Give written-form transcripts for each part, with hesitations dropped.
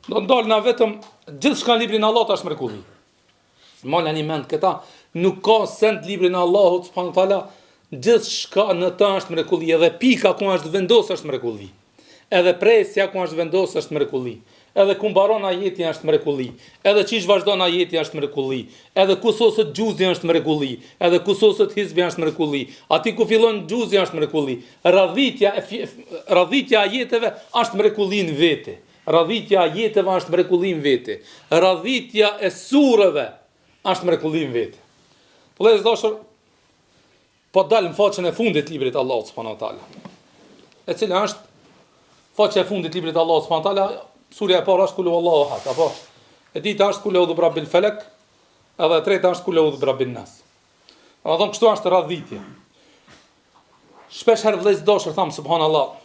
Do ndalë na vetëm gjithçka në librin e Allahut është mrekulli. Mola një mend këta, nuk ka send librin e Allahut subhanahu wa taala, gjithçka në të është mrekulli, edhe pika ku është vendosur është mrekulli. Edhe presja ku është vendosur është mrekulli. Edhe ku mbaron ajeti është mrekulli. Edhe çish vazhdon ajeti është mrekulli. Edhe ku soset xhuzi është mrekulli. Edhe ku soset hizbi është mrekulli. Aty ku fillon xhuzi është mrekulli. Radhitja ajeteve është mrekulli në vete. Radhitja ajeteve është mrekulli në vete. Radhitja e sureve është mrekulli në vete. Vëllezër dashur, po dal në faqen e fundit të librit të Allahut subhanahu wa taala. E cila është faqja e fundit të librit të Allahut subhanahu wa taala. Surja e parë është Kul huwallahu ahad, apo e dyta është Kul a'udhu birabbil falak, edhe e treta është Kul a'udhu birabbin nas. Domethënë kështu është radhitje. Shpesh herë vëllezër dashur tham subhanallahu.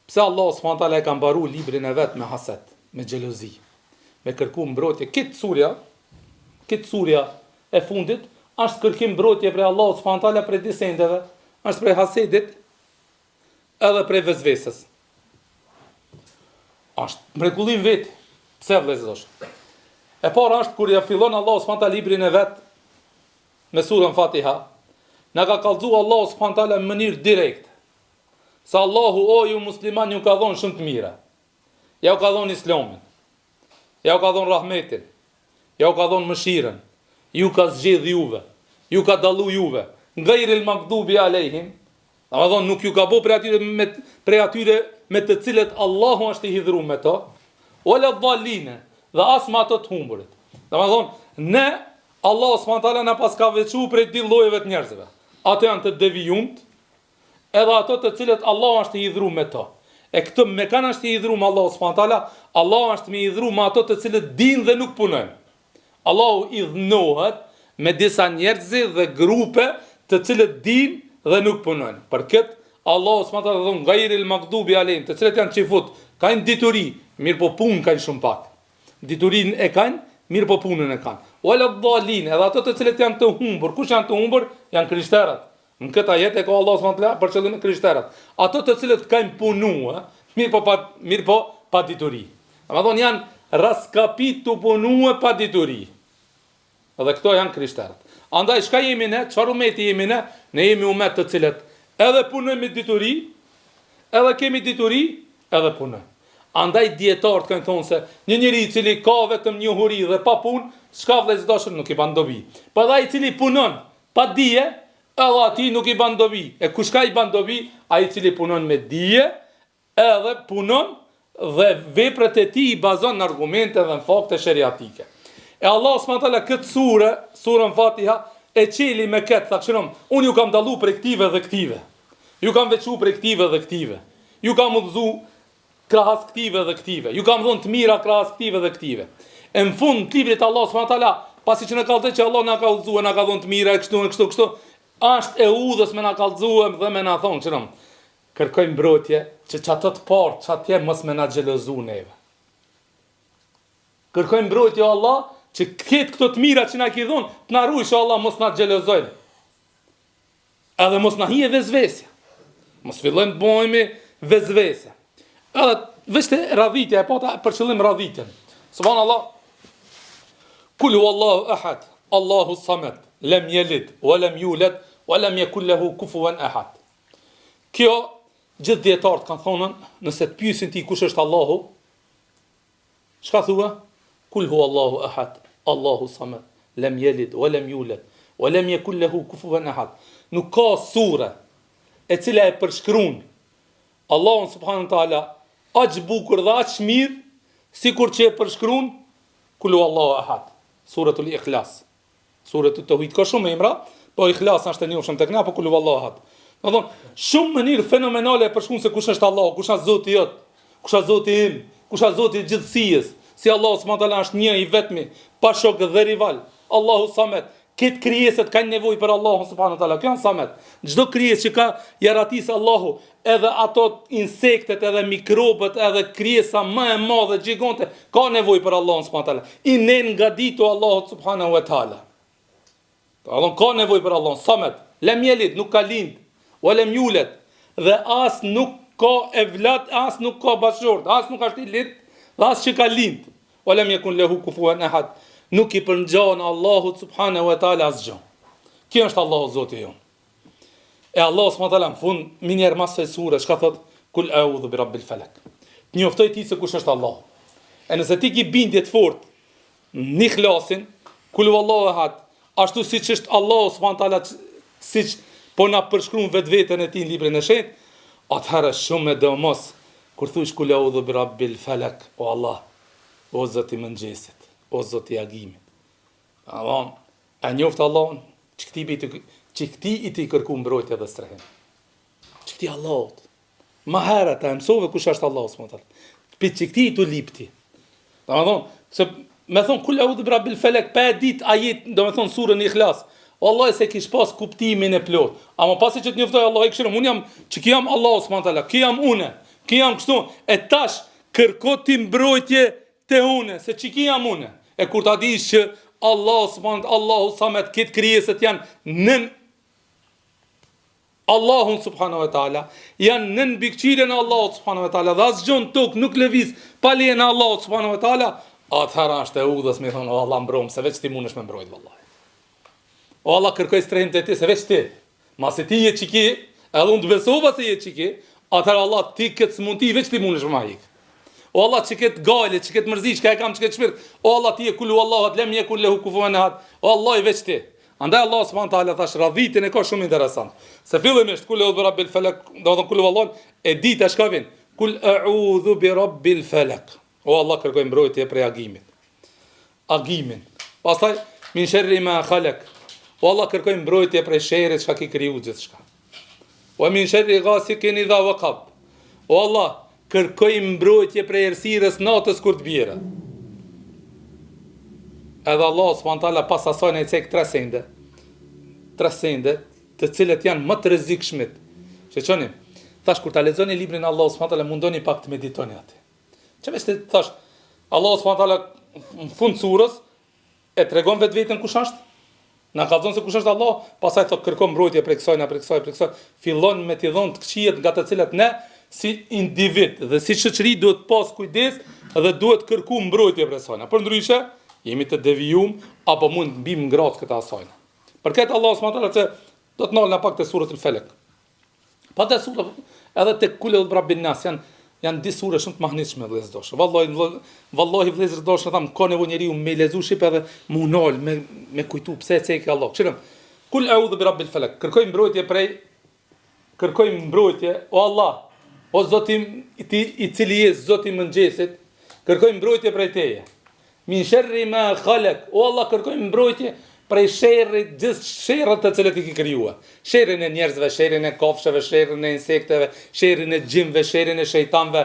Pse Allah subhanahu taala e ka mbaruar librin e vet me haset, me xhelozi, me kërku mbrojtje. Këtë surja e fundit është kërkim mbrojtje prej Allah subhanahu taala prej disendeve, është prej hasedit edhe prej vezvesës. Është mrekullim vetë. Pse vëllezër dashur? E para është kur ja fillon Allahu subhanahu taala librin e vet me surën Fatiha, na ka kallëzuar Allahu subhanahu taala në mënyrë direkte. Se Allahu o ju musliman ju ka dhënë shumë të mira. Ja u ka dhënë Islamin. Ja u ka dhënë rahmetin. Ja u ka dhënë mëshirën. Ju ka zgjedh juve. Ju ka dallu juve. Ghayril maghdubi alehim. Domethënë nuk ju ka bë prej atyre me të cilët Allahu është i hidhur me to, wala dhalline, dhe as me ato të humburit. Domethënë, ne Allahu subhanahu taala na pas ka veçuar prej dy llojeve të njerëzve. Ato janë të devijumt, edhe ato të cilët Allahu është i hidhur me to. E këtë me kanë është i hidhur me Allahu subhanahu taala, Allahu është i hidhur me ato të cilët dinë dhe nuk punojnë. Allahu i dhënohet me disa njerëz dhe grupe të cilët dinë dhe nuk punojnë. Për këtë Allahu subhanahu taala thon ghayril maghdubi alehim, të cilët janë çifut, kanë dituri, mirë po punë kanë shumë pak. Diturinë e kanë, mirë po punën e kanë. Wala dhalin, edhe ato të cilët janë të humbur. Kush janë të humbur? Janë krishterët. Në këtë ajet e ka Allahu subhanahu taala për qëllim krishterët. Ato të cilët kanë punuar, mirë po pa dituri. Domethënë janë raskapit të punuar pa dituri. Edhe këto janë krishterët. Andaj çka jemi ne? Çfarë umeti jemi ne? Ne jemi umet të cilët edhe punojmë me dituri, edhe kemi dituri, edhe punojmë. Andaj dietarët kanë thonë se një njeri i cili ka vetëm një huri dhe pa punë, s'ka vëllezër dashur nuk i ban dobi. Po ai i cili punon pa dije, edhe atij nuk i ban dobi. E kush ka i ban dobi? Ai i cili punon me dije, edhe punon dhe veprat e tij i bazon në argumente dhe në fakte sheriatike. E Allah subhanahu taala këtë surën Fatiha e qeli me këtë, thakshënom, unë ju kam dallu për këtive dhe këtive. Ju kam veçu për këtive dhe këtive. Ju kam udhëzu krahas këtive dhe këtive. Ju kam dhënë të mira krahas këtive dhe këtive. E në fund të librit Allah subhanahu taala, pasi që na ka thënë që Allah na ka udhëzuar, na ka dhënë të mira kështu, është e udhës me na kallëzuar dhe me na thonë, çram, kërkojmë mbrojtje që çato të parë, çatje mos me na xhelozu neve. Kërkojmë mbrojtje o Allah që këtë këto të mira që na ki dhon, të na ruaj Allah mos na xhelozojnë. Edhe mos na hije vezvesja. Mos fillojmë të bëhemi vezvese. Edhe vetë radhitja e pata për qëllim radhitjen. Subhanallah. Kul huwallahu ahad, Allahu samad, lam yalid wa lam yulad wa lam yakul lahu kufuwan ahad. Kjo gjithë dietarët kanë thonë, nëse të pyesin ti kush është Allahu, çka thua? Kul huwallahu ahad, Allahu samad, lam yalid wa lam yulad wa lam yakul lahu kufuwan ahad. Nuk ka sure e cila e përshkruan Allahun subhanahu wa taala aq bukur dhe aq mirë sikur që e përshkruan Kul huwallahu ahad. Suratul Ikhlas. Suratul Tawhid ka shumë emra, po Ikhlas është e njohshëm tek na, po Kul huwallahu ahad. Domthon shumë mënyrë fenomenale e përshkruan se kush është Allahu, kush është Zoti jot, kush është Zoti im, kush është Zoti i gjithësisë. Si Allahu subhanahu wa taala është një i vetmi, pa shok dhe rival. Allahu Samad. Këtë krijeset kanë nevojë për Allahun subhanahu wa taala. Kjo janë Samad. Çdo krijesë që ka jaratis Allahu, edhe ato insektet, edhe mikrobët, edhe krijesa më e madhe gjigonte, ka nevojë për Allahun subhanahu wa taala. I nen ngaditu Allahu subhanahu wa taala. Allahu ka nevojë për Allahun Samad. Lam yalid, nuk ka lind, wa lam yulad, dhe as nuk ka evlat, as nuk ka bashkëshort, as nuk është i lind, Dhe as që ka lind, o lem yakun lahu kufuwan ahad, nuk i përngjan Allahut subhanahu wa taala asgjë. Kjo është Allahu Zoti jon. E Allah subhanahu wa taala në fund minjer mas së sure, çka thot? Kul a'udhu bi rabbil falak. Njoftoj ti se kush është Allah. E nëse ti ki bindje të fortë në ikhlasin, kul huwallahu ahad, ashtu siç është Allah subhanahu wa taala, siç po na përshkruan vetveten e tij në librin e shenjtë, atëherë shumë e domos kur thush kul a'udhu bi rabbil falak, o Allah, o Zoti i mëngjesit, o Zoti i agimit. Aman, a njoft Allahun, çikti i ti kërku mbrojtje dhe strehim. Çikti Allahut. Ma herët e mësove kush është Allah subhanahu wa taala. Për çikti i tu lipti. Domethënë, se me thon kul a'udhu bi rabbil falak, pa dit ajet, domethënë surën Ikhlas. Wallahi se kish pas kuptimin e plot. Ama pasi që të njoftoj Allah i këshirëm, unë jam, që ki jam Allah subhanahu wa taala, ki jam une, ki jam kështu, e tash kërko ti mbrojtje te une, se që ki jam une. E kur ta dish që Allah subhanahu wa taala, Allahu samet, këtë krijeset janë nën Allahun subhanahu wa taala, janë nën bikqiren e Allahut subhanahu wa taala, dhe asgjë në tokë nuk lëviz pa lejen e Allahut subhanahu wa taala, atëherë është e udhës me thonë, o Allah mbrojmë, se veç ti mundesh me mbrojt vallahi. O Allah kërkoj strehim të ti, se veç ti. Masi ti je qiki, edhe unë të besova se je qiki, atëherë Allah ti këtë s'mund ti, veç ti mundesh me ma hik. O Allah që këtë gajle, që këtë mërzi, që ka e kam, që këtë shpirt, o Allah ti je kullu Allahat, lem je kullu kufuwan ahad, o Allah i veç ti. Andaj Allah subhanahu wa taala thash radhitin e ka shumë interesant. Se fillimisht kul a'udhu bi rabbil falak, do të kullu Allah, e dita çka vjen? Kul a'udhu bi rabbil falak. O Allah kërkoj mbrojtje prej agimit. Agimin. Pastaj min sharri ma khalaq. O Allah kërkoj mbrojtje prej sherrit çka ki kriju gjithçka. Wa min sharri ghasikin idha waqab. O Allah kërkoj mbrojtje prej errësirës natës kur të bjerë. Edhe Allah subhanahu wa taala pas asaj në cek tre sende, të cilët janë më të rrezikshmit. Shqoni, thash kur ta lexoni librin Allah subhanahu wa taala mundoni pak të meditoni atë. Çfarë të thash? Allah subhanahu wa taala në fund surës e tregon vetveten kush është. Na ka thënë se kush është Allah, pastaj thot kërkon mbrojtje prej kësaj, fillon me t'i dhënë të këqijet nga të cilat ne si individ dhe si shoqëri duhet pas kujdes dhe duhet kërku mbrojtje prej saj. Përndryshe jemi të devijum apo mund mbim ngrac këta asajna. Për këtë Allah subhanahu wa taala që do të nalna pak te suratul Falaq. Pa te sura edhe te kul a'udhu bi rabbin nas janë dy sura shumë të mahnitshme vëllezërdosh. Vallahi vëllezërdosh, tham ka nevojë njeriu me lezu ship edhe mu nal me kujtu pse e ke Allah. Çirëm. Kul a'udhu bi rabbil falaq. Kërkoj mbrojtje o Allah, o Zoti i cili je Zoti i mëngjesit, kërkoj mbrojtje prej teje. Min sharri ma khalaq. O Allah kërkoj mbrojtje prej sherrit, gjithë sherrat të cilët i ki krijuar. Sherrin e njerëzve, sherrin e kafshëve, sherrin e insekteve, sherrin e xhinve, sherrin e shejtanëve,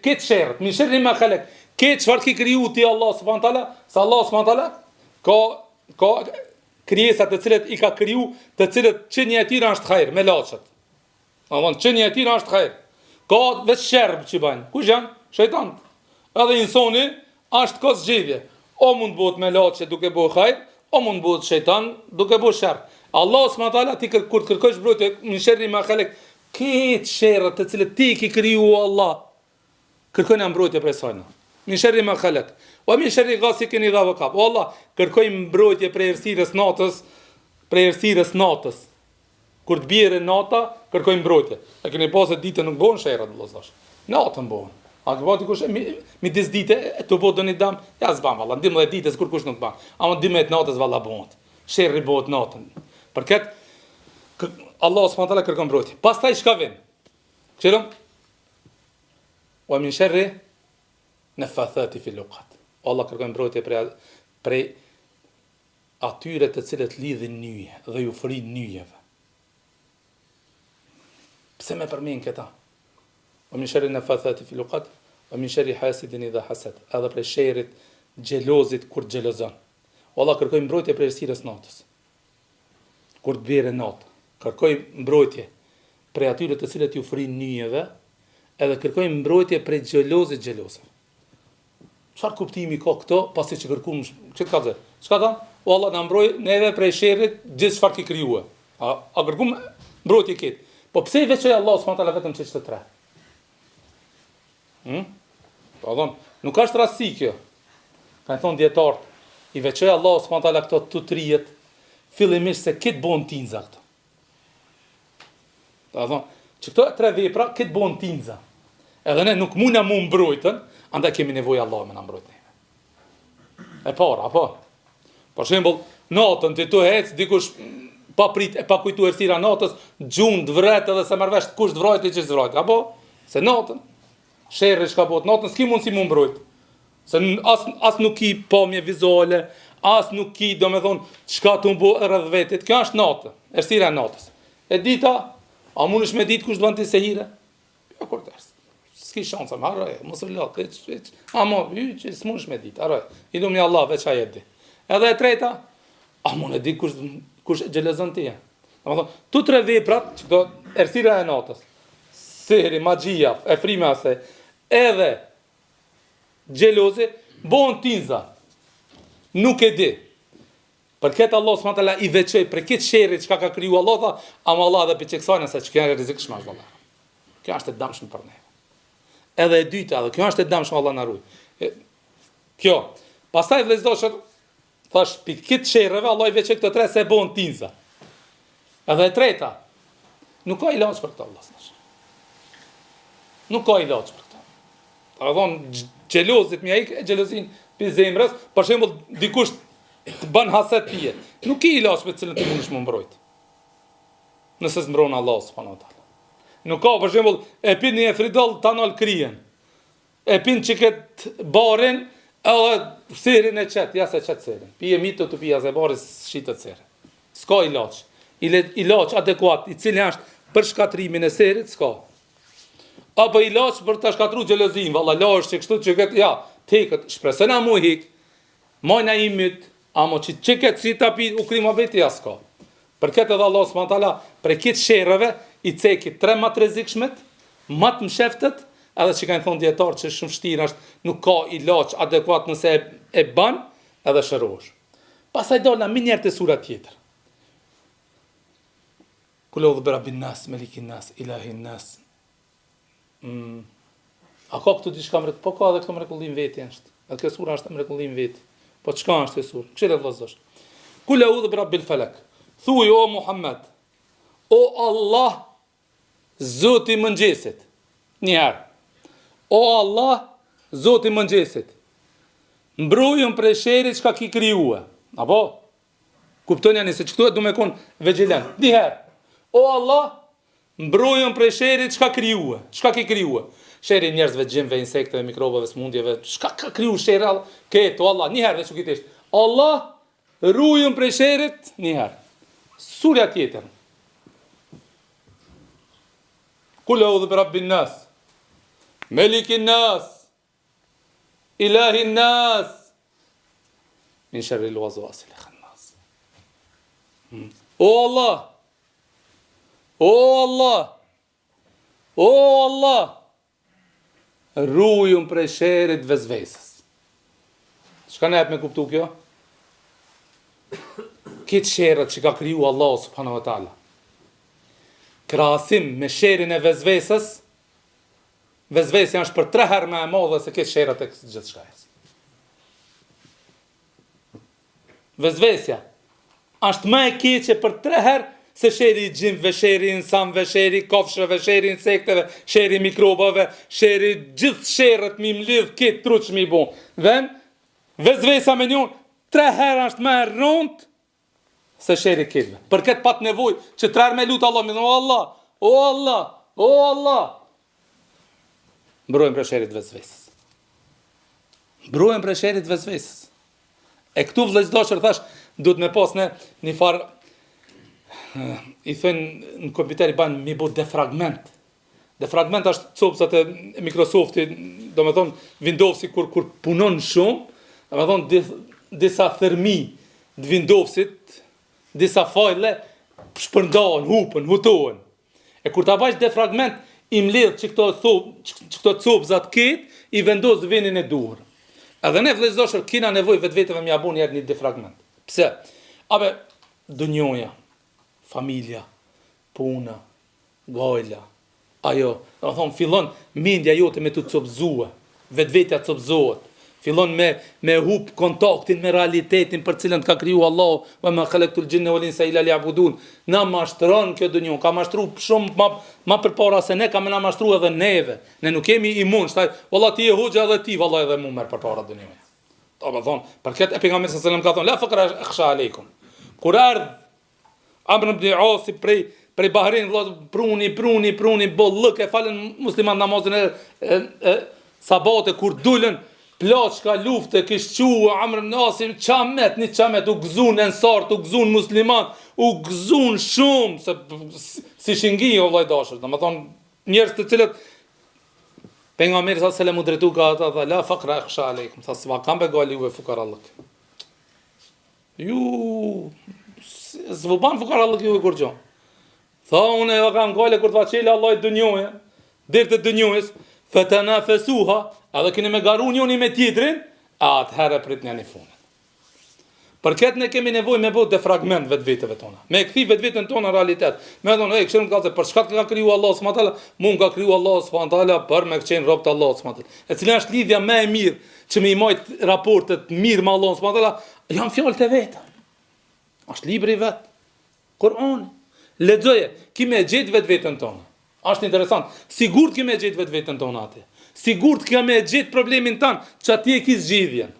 këtë sherrat, min sherri ma khalaq. Këtë çfarë ki kriju ti Allah subhanahu wa taala? Sa Allah subhanahu wa taala ka krijesa të cilët i ka kriju, të cilët çënia e tyre është hajër, me laçet. Domthon çënia e tyre është hajër. Ka vetë sherb që bajnë. Kush janë? Shejtanët. Edhe insoni është ka zgjedhje. O mund bëhet me laçe duke bëu hajër, o mund bëhet shejtan duke bëu sherr. Allah subhanahu wa taala ti kur kërkosh mbrojtje min sherri ma khalaq, këtë sherrat të cilët ti ki kriju Allah, kërkojnë mbrojtje prej saj. Min sherri ma khalaq. Wa min sherri ghasikin idha waqab. O Allah, kërkoj mbrojtje prej errësirës natës. Kur të bjerë nata, kërkoj mbrojtje. E keni pasë ditën nuk bëhen sherrat vëllazësh. Natën bëhen. A ke vati kush midis dite të bëhet doni dam? Ja s'ban valla, 12 ditës kur kush nuk ban. Ama 12 natës valla bëhet. Sherri bëhet natën. Për këtë Allah subhanahu wa taala kërkon mbrojtje. Pastaj çka vjen? Qëllëm? Wa min sharri nafathati fil uqad. Allah kërkon mbrojtje prej atyre të cilët lidhin nyje dhe ju frin nyjeve. Pse me përmend këta? Wa min sharri nafathati fil uqad, wa min sharri hasidin idha hasad. Edhe prej sherrit xhelozit kur xhelozon. Allah kërkoj mbrojtje prej errësirës natës. Kur të bjerë natë, kërkoj mbrojtje prej atyre të cilët ju frin nyjeve, edhe kërkoj mbrojtje prej xhelozëve. Çfarë kuptimi ka këto pasi që kërkuam çka ka thënë? Çka tha? O Allah na mbroj neve prej sherrit gjithë çfarë ki krijuar. A kërkuam mbrojtje këtë. Po pse i veçoi Allah subhanahu wa taala vetëm çështë tre? Po don, Nuk është rasti kjo. Kanë thonë dietarët, i veçoi Allahu subhanahu wa taala këto tutrijet, fillimisht se këtë bon tinza këto. Do të thonë, që këto 3 vepra këtë bon tinza. Edhe ne nuk mundna mu mbrojtën, andaj kemi nevojë Allahu me na mbrojtë neve. E para, apo. Për shembull, natën ti tu hec dikush pa prit e pa kujtuar sira natës, gjund vret edhe se marr vesh kush të vrojt e ç'është vrojt. Apo se natën sherrri çka bëhet natën s'ki mundsi mu mbrojt. Se as nuk ki pamje vizuale, as nuk ki, domethënë, çka të mbo rreth vetit. Kjo është natë, errësira e natës. E dita, a mundesh me ditë kush do të se hire? Jo kur të. S'ki shansa, harroj, mos e lë, hiç. Ama hyç, s'mundesh me ditë, harroj. I lumi Allah veç ai e di. Edhe e treta, a mund e di kush xhelozon ti? Domethënë, tu 3 veprat, çdo errësira e natës. Sehri, magjia, e frima se edhe xhelozi bon tinza. Nuk e di. Për këtë Allah subhanahu wa taala i veçoi për këtë sherrri çka ka kriju Allah, tha, ama Allah dhe për çeksojnë se çka është rrezikshme është Allah. Kjo është e dëmshme për ne. Edhe e dyta, edhe kjo është e dëmshme Allah na ruaj. Kjo. Pastaj vëllezër, thash për këtë sherrreve Allah i veçoi këto 3 se bon tinza. Edhe e treta, nuk ka ilaç për këtë Allah. Nuk ka ilaç për këtë. Ta thonë xhelozit më ai xhelozin për zemrës, për shembull dikush të bën haset pije. Nuk i ilaç me të cilën ti mundesh më mbrojt. Nëse s'mbron Allah subhanahu wa taala. Nuk ka për shembull e pin një fridol tanol krien. E pin çiket barin edhe serin e çet, ja se çet serin. Pije mito të pija se bari shitet ser. S'ka ilaç. Ilaç adekuat i cili është për shkatrimin e serit s'ka. Apo ilaç për ta shkatruar xhelozin, valla lash që kështu që këtë, ja, tekët, shpresona mu hik, mojna imit, amo që çeket si tapi u krima veti asko. Për këtë edhe Allah subhanahu wa taala për këtë sherrave i ceki 3 më të rrezikshmet, më të msheftet, edhe që kanë thonë dietar që shumë vështirë është, nuk ka ilaç adekuat nëse e bën, edhe shërohesh. Pastaj dola më njëherë te sura tjetër. Kul a'udhu birabbin nas, malikin nas, ilahin nas. A ka këtu diçka mrekullim? Po ka edhe këtu mrekullim veti është. Edhe kjo sura është mrekullim veti. Po çka është kjo surë? Kështu e vëllazësh. Kul a'udhu birabbil falak. Thuaj o Muhammed, o Allah, Zoti i mëngjesit. Një herë. O Allah, Zoti i mëngjesit. Mbrojëm prej sherrit çka ki krijuar. Apo? Kuptoni ani se çka do më kon vegjilan. Një herë. O Allah, mbrojëm prej sherrit çka krijuar. Çka ki krijuar? Sherri njerëzve, gjimve, insekteve, mikrobave, smundjeve, çka ka kriju sherri? Këto Allah, një herë veç u kitisht. Allah, ruajëm prej sherrit, një herë. Surja tjetër. Kul a'udhu birabbin nas, malikin nas, ilahin nas, min sharril waswasil khannas. O Allah, o Allah, o Allah, ruajëm prej sherrit vezvesës. Çka na jep me kuptu kjo? Këtë sherrët që ka kriju Allah subhanahu wa taala. Krahasim me sherrin e vezvesës, vezvesja është për 3 herë më e madhe se këtë sherrët e gjithçka. Vezvesja është më e keqe për 3 herë se sherri i gjimve, sherri i insanëve, sherri i kofshëve, sherri i insekteve, sherri i mikrobave, sherri gjithë sherrët mi mlidh këtë truç mi bu. Vën vezvesa me njën 3 herë është më e rëndë se sherri i këtëve. Për këtë pat nevojë që 3 herë me lut Allah, o Allah, o Allah, o Allah. Mbrojmë prej sherrit vezvesës. Mbrojmë prej sherrit vezvesës. E këtu vëllezër thash, duhet me pas një farë i thënë në kompjuter i banë mi bu defragment. Defragment është copsat e Microsofti, do me thonë Windowsi kur punon shumë, do me thonë disa thërmi të Windowsit, disa fajle shpërndahen, hupen, hutohen. E kur ta bash defragment, i mledh që këto copsat ketë, i vendos venin e duhur. Edhe ne vëllezër kina nevojë vetëve më japun një defragment. Pse? Abe dunjoja, familja, puna, gojla, ajo, do të thonë fillon mendja jote me të copëzue. vetvetja copëzohet. Fillon me hub kontaktin me realitetin për cilën ka kriju Allahu, wa ma khalaqtul jinna wal insa illa liya'budun. Na mashtron kjo dunjë, ka mashtru shumë ma përpara se ne kam na mashtru edhe neve. Ne nuk kemi imun, thaj, valla ti je hoxha edhe ti, valla edhe mu merr përpara dunjës. Do të thonë, për këtë pejgamberi sallallahu alajhi wasallam ka thonë, la faqra akhsha aleikum. Kur ardh Amr ibn As prej Bahrein, pruni, bollëk e falën musliman namazin e sabate kur dulën plaçka lufte kish qua Amr ibn As çamet, një çamet u gëzun ensart, u gëzun musliman, u gëzun shumë se si shingi o vllai dashur. Domethënë njerëz të cilët pejgamberi sallallahu alajhi wasallam u drejtu ka ata la faqra akhsha aleikum, sa s'va kam begali juve fukarallëk. Ju zvuban fukarallëk juve kur gjon. Tha unë e kam gale kur të vaqele Allah i dënjohë, dirë të dënjohës, fatanafasuha, edhe keni me garu njoni me tjetrin, atëherë prit një funet. Për këtë ne kemi nevojë me bëu defragment vetëve tona. Me kthi vetën tona në realitet. Me thonë, kështu ka se për çka ka kriju Allah subhanahu wa taala, mund ka kriju Allah subhanahu wa taala për me qenë rob të Allah subhanahu wa taala. E cila është lidhja më e mirë që me i majt raportet mirë me Allah subhanahu wa taala, janë fjalët e veta. Është libri i vet. Kur'ani. Lexoje, kimë gjet vetën tonë. Është interesant. Sigurt kimë gjet vetën tonë atë. Sigurt kimë gjet problemin tan, çati e ki zgjidhjen.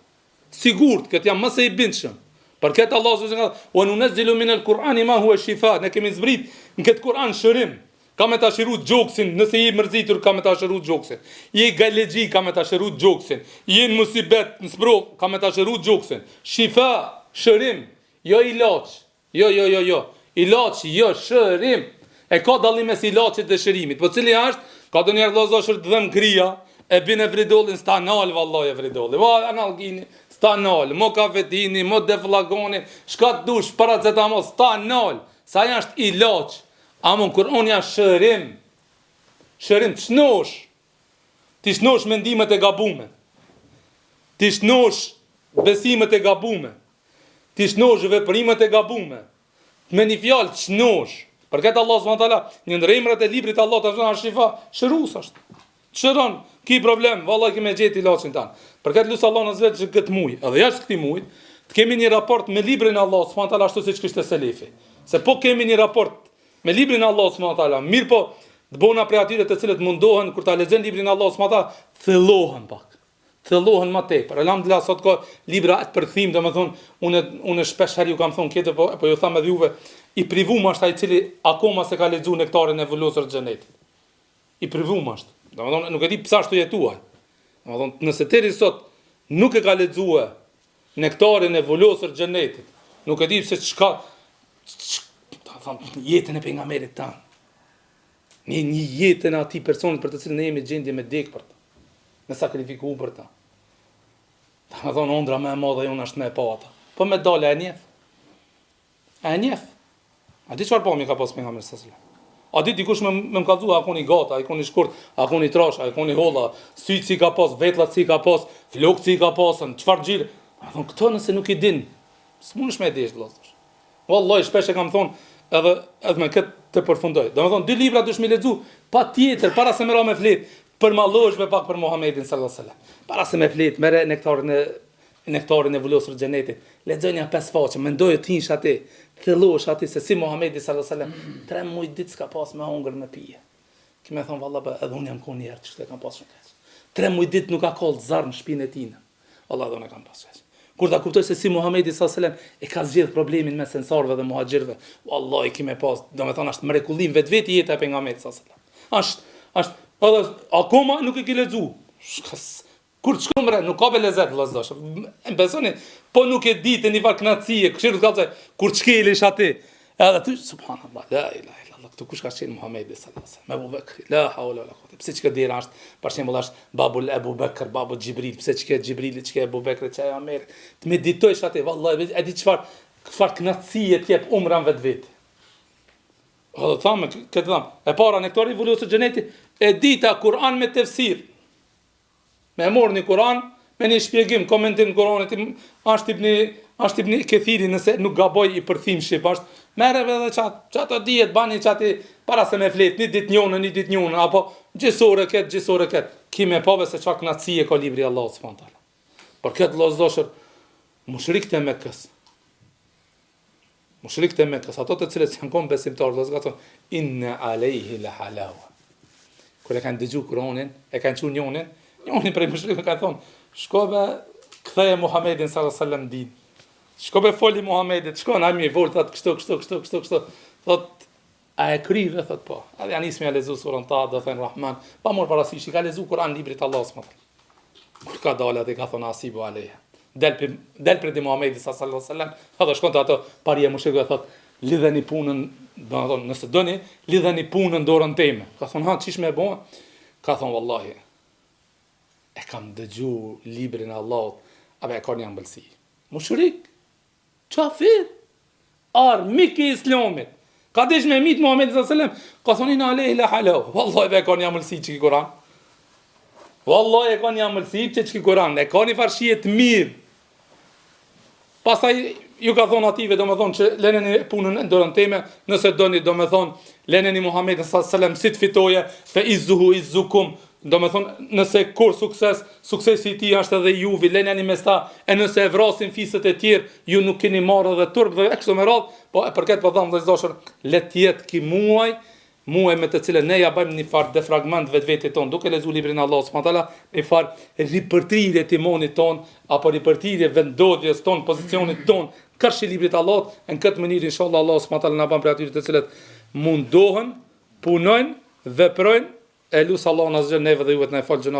Sigurt, këtë jam më së i bindshëm. Për këtë Allah subhanahu wa taala, "Wa nunazzilu min al-Qur'ani ma huwa shifa", ne kemi zbrit në këtë Kur'an shërim. Ka me ta shëru gjoksin, nëse je mërzitur ka me ta shëru gjoksin. Je galexhi ka me ta shëru gjoksin. Je në musibet, në sprov, ka me ta shëru gjoksin. Shifa, shërim, jo ilaç. Jo. Ilaç, jo shërim. E ka dallim mes ilaçit dhe shërimit. Po cili është? Ka donjëherë vëllazër të dhëm kria, e bin e vridolin stanal vallahi e vridolli. Va analgini, stanal, mo kafetini, mo deflagoni, shka të dush, paracetamol, stanal. Sa janë është ilaç. Amon kur unë janë shërim të shnosh. Ti shnosh mendimet e gabume. Ti shnosh besimet e gabume. Ti shnosh veprimet e gabume. Me një fjalë të shnosh. Për këtë Allah subhanahu wa taala, një ndër emrat e librit Allah të është shifa, shërus është. Shëron, ki problem, vallahi që me gjeti ilaçin tan. Për këtë lut Allah në zvet që këtë muj, edhe jashtë këtij muj, të kemi një raport me librin e Allah subhanahu wa taala ashtu siç kishte selefi. Se po kemi një raport me librin e Allah subhanahu wa taala, mirë po të bona prej atyre të cilët mundohen kur ta lexojnë librin e Allah subhanahu wa taala, thellohen pak. Thellohen më tepër. Alhamdulillah sot ka libra të përkthim, domethënë unë shpesh herë ju kam thonë këtë po ju them edhe juve, i privuam është ai i cili akoma se ka lexuar nektarin e vullosur të xhenetit. I privuam është. Domethënë nuk e di pse ashtu jetuaj. Domethënë nëse deri sot nuk e ka lexuar nektarin e vullosur të xhenetit, nuk e di pse çka jetën e pejgamberit tan. Një jetën e atij personit për të cilën ne jemi gjendje me dek për ta. Me sakrifikuar për ta. Ta thonë ondra më e madhe jonë është me e pata. Po me dale e njef. E njef. A di çfarë po mi ka pas pejgamberi sallallahu alajhi wasallam? A di dikush më ka thënë a koni gata, a koni shkurt, a koni trash, a koni holla, syt si ka pas, vetlat si ka pas, flokët si ka pasën, çfarë gjire? A thonë këto nëse nuk i din, s'mundesh me dish vëllazër. Wallahi shpesh e kam thonë edhe me këtë të përfundoj. Domethënë dy libra dush me lexu patjetër para se më ra me flet. Për malloshve pak për Muhamedit sallallahu alaihi wasallam. Para se me flet, merre nektarin e vullosur të xhenetit. Lexojnë 5 faqe, mendoj të hinsh aty, thellosh aty se si Muhamedi sallallahu alaihi wasallam 3 muaj ditë s'ka pas me hungër me pije. Ki më thon vallahi edhe unë jam kon një herë çështë kam pas shumë. 3 muaj ditë nuk ka koll zarr në shtëpinë e tij. Vallahi do ne kam pas. Kur ta kuptoj se si Muhamedi sallallahu alaihi wasallam e ka zgjedh problemin mes ensarëve dhe muhaxhirëve, vallahi ki më pas, domethënë është mrekullim vetveti jeta e pejgamberit sallallahu alaihi wasallam. Është edhe akoma nuk e ke lexu. Kur të shkomre, nuk ka belezet, vëllazësh. Besoni, po nuk e ditë një farë kënaqësie, këshiru të kallëse, kur të shkelish aty. Edhe ty, subhanallah, la ilaha illallah, këtu kush ka qenë Muhamedi sallallahu alaihi wasallam, Abu Bekri, la hawla wala quwwata. Pse çka dera është, për shembull është babul Abu Bekr, babu Xhibril, pse çka Xhibrili, çka Abu Bekri, çka Omer. Të meditojsh aty, vallahi, e di çfarë kënaqësie të jep umran vetvete. Edhe thamë, këtë thamë, e para nektori i vullosur të xhenetit, e dita Kur'an me tefsir. Me morë një Kur'an, me një shpjegim, komentim në Kur'anit, është është Ibn Kathiri nëse nuk gaboj i përthim shqip, është merreve edhe çato dihet bani çati para se me flet, një ditë njëun, apo gjysore ket. Ki me pove se çka knaçi e ka libri i Allahut subhanahu taala. Por këtë vëllezër mushrikët e Mekës. Mushrikët e Mekës, ato të cilët janë kon besimtarë, vëllezër, thonë inna alayhi la halawa. Kur e kanë dëgju Kur'anin, e kanë thënë njërin prej mushrikëve ka thonë, shkove ktheje Muhamedit sallallahu alaihi wasallam din. Shkove foli Muhamedit, shkon ai më vol thot kështu. Thot a e krive thot po. A janë ismi a lezu surën ta, do thënë Rahman, pa mor parasysh i ka lezu Kur'an librit të Allahut subhanahu. Kur ka dalë atë ka thonë asibu aleha. Del për di Muhamedit sallallahu alaihi wasallam, thotë shkon te ato parje mushrikëve thot lidheni punën, do të thonë nëse doni, lidheni punën dorën time. Ka thonë ha çish më e bën? Ka thonë wallahi e kam dëgju librin e Allahut, apo e kanë një ambëlsi. Mushrik, qafir, mik i Islamit. Ka desh me mit Muhamedit sallallahu alaihi wasallam, ka thonë na alayhi la halau. Wallahi e kanë një ambëlsi çiki Kur'an. Wallahi e kanë një ambëlsi çiki Kur'an, e kanë farshie të mirë. Pastaj ju ka thonë ative, domethënë që lëneni punën në dorën time, nëse doni, domethënë lëneni Muhamedit sallallahu alaihi wasallam sit fitoje, fa izzuhu izzukum. Domethënë nëse kur suksesi i tij është edhe juve, lëneni mes ta, e nëse e vrasin fisët e tjerë, ju nuk keni marrë edhe turp dhe kështu me radhë, po e përket po dam vëllezër, le të jetë ki muaj me të cilën ne ja bëjmë një farë defragment vetvetit ton, duke lexuar librin e Allahut subhanahu taala, një farë ripërtirje të imanit ton, apo ripërtirje vendodjes ton, pozicionit ton, kërshi librit të Allahut, në këtë mënyrë inshallah Allah subhanahu taala na bën për atyre të cilët mundohen, punojnë, veprojnë, e lusë Allah në zgjën neve dhe juvet në e falë gjënat.